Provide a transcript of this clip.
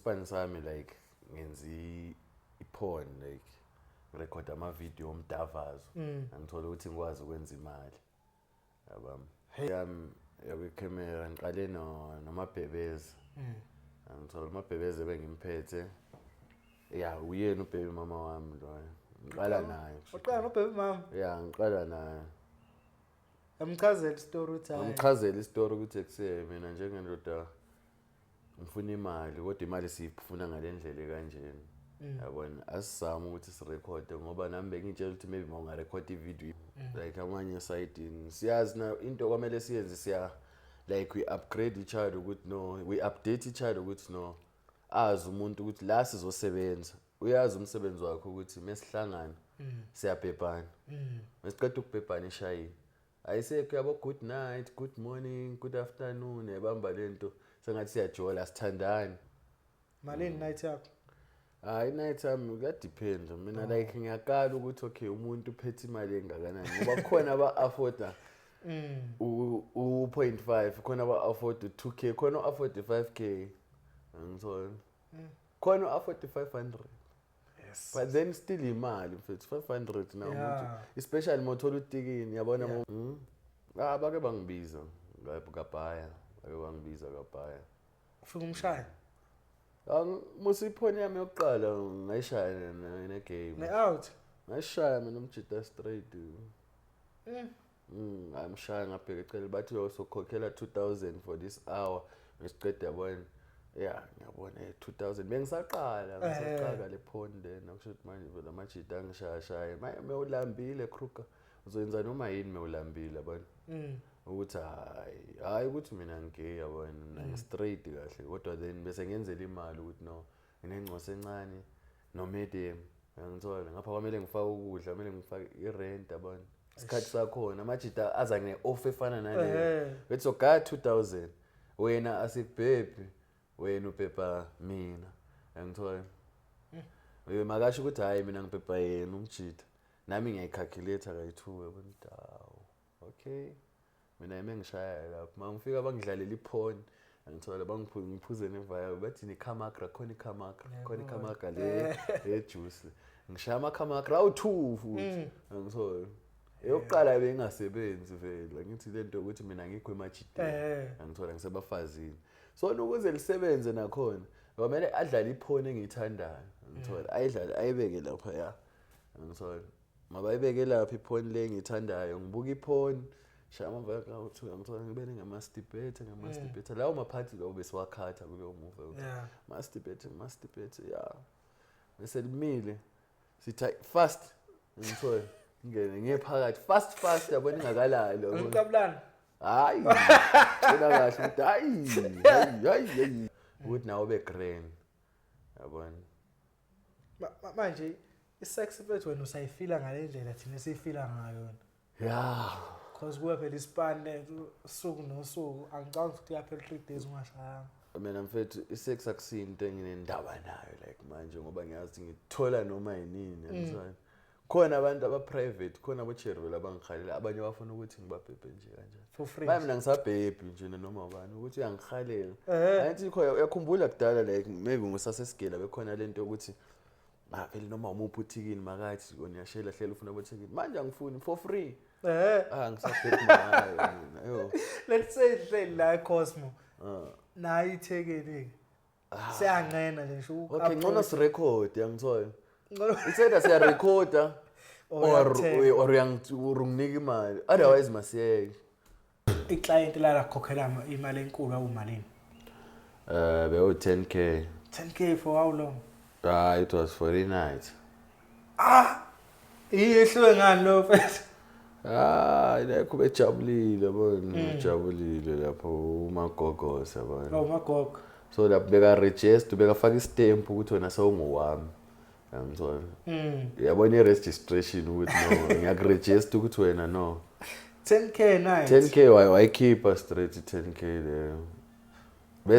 ispan sami like ngenzi iporn like ngirecord ama-video omdavazo angithola ukuthi ngikwazi ukwenza imali yabam yakwicamera ngiqale nomabhebezi ngithola umabhebezi bengimphethe ya uyena ubhebi mama wami loyo ngiqala naye uqala nobhebi mama ya ngiqala naye amchazela istory uthi hayi amchazela istory ukuthi ekuseni mina njengendoda ngifuna imali kodwa imali siyifuna ngalendlela kanjeni yabona asizama ukuthi sirekhode ngoba nami bengitshela ukuthi maybe ungarekhodi ivideo like amanye side siyazi na into kwamele siyenze siya like we upgrade each other ukuthi no we update each other ukuthi no azi umuntu ukuthi la sizosebenza uyazi umsebenzi wakho ukuthi mesihlangana siyabhebhana mesiqeda ukubhebhana ishayini ayisekho yabo good night good morning good afternoon ebamba lento sengathi siyajola sithandani malini night yakho hayi night yami kuyadepend mina like ngiyakala ukuthi okay umuntu uphethe imali engakanani ngoba khona aba-afforda u-0.5 khona aba-afford 2k khona u-afford 5k angithola khona u-afford 500 yes but then still imali mfethu 500 na umuntu especially mothola utikini yabona bake bangibiza kabhaya bake bangibiza kabhaya ufika umshaya musiphone yami yokuqala ngayishaya ne-game ne-out ngayishaya mina umjita straight ngayimshaya ngabheka ecele bathi uzokhokhela 2000 for this hour ngisiqeda yabona ya ngiyabona 2000 bengisaqala le phone then akusho ukuthi manje vele amajita angishaya mewulambile kruka uzoyenza noma yini mewulambile yabona ukuthi hayi ukuthi mina ngigay yabona ngi-straight kahle kodwa then bese ngenzela imali ukuthi no nginengcoso encane no medium ngithola ngapha kwamele ngifake ukudla kumele ngifake irent yabona isikhathi sakhona amajita aza ne-offer efana naleyo bethi sogaya 2000 wena asikubhebhi wena ubhebha mina ngithola makasho ukuthi hayi mina ngibhebha yena umjita nami ngiyayicalculate kayi-2 yabona dawo okay mina ngishaya lapho mangifika bangidlalela iphone ngithola ngiphuze nevaya bathi nekhamagra khona ikhamagra le juice ngishaya amakhamakra awu2 futhi ngithola eyokuqala bengasebenzi vele ngithi lento ukuthi mina ngikho emajiteni ngithola ngisebafazini so ukuze lisebenze nakhona kwamele adlale iphone engiyithandayo ngithola ayidlale ayibeke lapha ya ngithola mabayibeke lapha iphone le engiyithandayo ngibuka iphone shaya amavaya kawu2 ngithola ngibene ngamasturbate lawo maphathi lawo besiwakhatha kuleyo movie masturbate ya bese limile sithi fast ngithola ngene ngephakathi fast yabona ingakalali ngicabulana hayi ina kahle ukuthi hayi ukuthi nawo be grand yabona manje isex fethu wena usayifila ngalendlela thina siyifila ngayo ya because kuwe phela ispan usuku nosuku angicabanga ukuthi yaphela 3 days ungashayanga mina mfethu isex akusinto enginendaba nayo like manje ngoba ngiyazi ngithola noma yinini ngizwana khona abantu aba-private khona abo-cherry abangikhalela abanye bafuna ukuthi ngibabhebhe nje kanjani for free mina ngisabhebhi nje noma ubani ukuthi uyangikhalela angithi yakhumbula kudala like maybe ngisasesigela bekhona lento ukuthi vele noma umuphi uthikini makathi ngiyashela hlela ufuna abothikini manje angifuni for free ngisabhebhi ngayo let's say la Cosmo nayi ithekeni siyangena nje ngisho okay ngcono sirecord yangithola ithetha siyarekhoda or uyanginika imali otherwise masiyeke iclient la khokhelwa imali enkulu awumalini bewu 10k for how long it was for a night iyehlwe ngani lo mfethu lekho bejabulile yabona bejabulile lapho umagogosa yabona umagogo so lapho beka register beka faka istamp ukuthi wena sewungowami ngithola yabona i-registration ukuthi no ngiyakuregister ukuthi wena no 10k night 10k wayikhipha straight 10k leyo